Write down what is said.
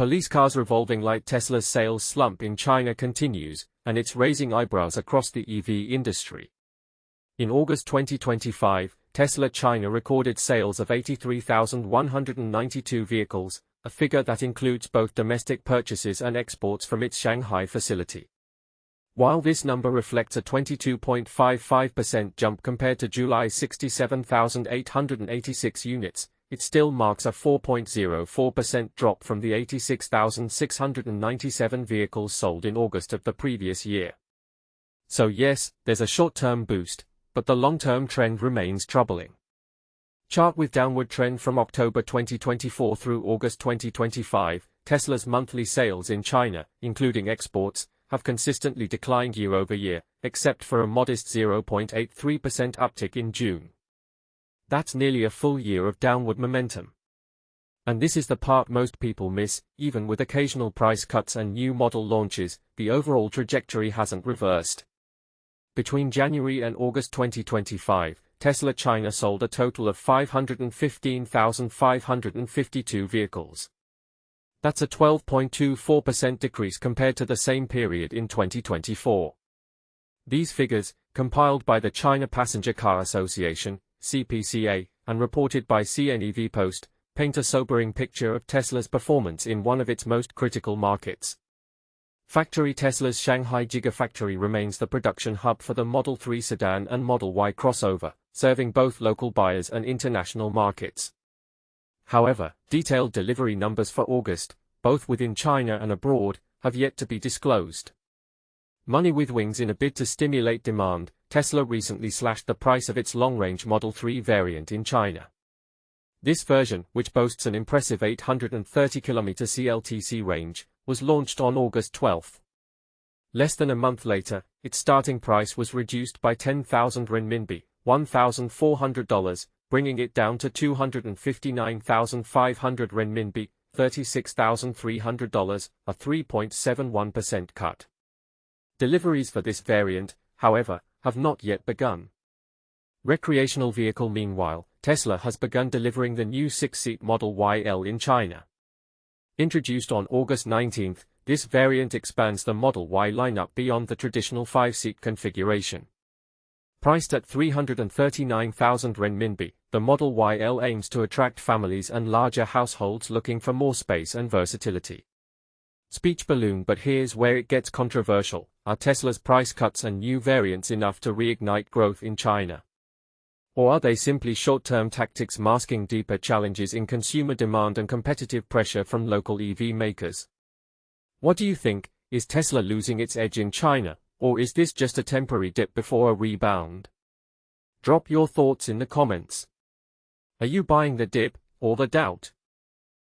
Police cars revolving like Tesla's sales slump in China continues, and it's raising eyebrows across the EV industry. In August 2025, Tesla China recorded sales of 83,192 vehicles, a figure that includes both domestic purchases and exports from its Shanghai facility. While this number reflects a 22.55% jump compared to July's 67,886 units, it still marks a 4.04% drop from the 86,697 vehicles sold in August of the previous year. So yes, there's a short-term boost, but the long-term trend remains troubling. Chart with downward trend from October 2024 through August 2025, Tesla's monthly sales in China, including exports, have consistently declined year-over-year, except for a modest 0.83% uptick in June. That's nearly a full year of downward momentum. And this is the part most people miss. Even with occasional price cuts and new model launches, the overall trajectory hasn't reversed. Between January and August 2025, Tesla China sold a total of 515,552 vehicles. That's a 12.24% decrease compared to the same period in 2024. These figures, compiled by the China Passenger Car Association, CPCA, and reported by CNEV Post, paint a sobering picture of Tesla's performance in one of its most critical markets. Factory Tesla's Shanghai Gigafactory remains the production hub for the Model 3 sedan and Model Y crossover, serving both local buyers and international markets. However, detailed delivery numbers for August, both within China and abroad, have yet to be disclosed. Money with wings. In a bid to stimulate demand, Tesla recently slashed the price of its long-range Model 3 variant in China. This version, which boasts an impressive 830km CLTC range, was launched on August 12. Less than a month later, its starting price was reduced by 10,000 renminbi, $1,400, bringing it down to 259,500 renminbi, $36,300, a 3.71% cut. Deliveries for this variant, however, have not yet begun. Recreational vehicle. Meanwhile, Tesla has begun delivering the new 6-seat Model YL in China. Introduced on August 19, this variant expands the Model Y lineup beyond the traditional 5-seat configuration. Priced at 339,000 renminbi, the Model YL aims to attract families and larger households looking for more space and versatility. Speech balloon. But here's where it gets controversial. Are Tesla's price cuts and new variants enough to reignite growth in China? Or are they simply short-term tactics masking deeper challenges in consumer demand and competitive pressure from local EV makers? What do you think? Is Tesla losing its edge in China, or is this just a temporary dip before a rebound? Drop your thoughts in the comments. Are you buying the dip, or the doubt?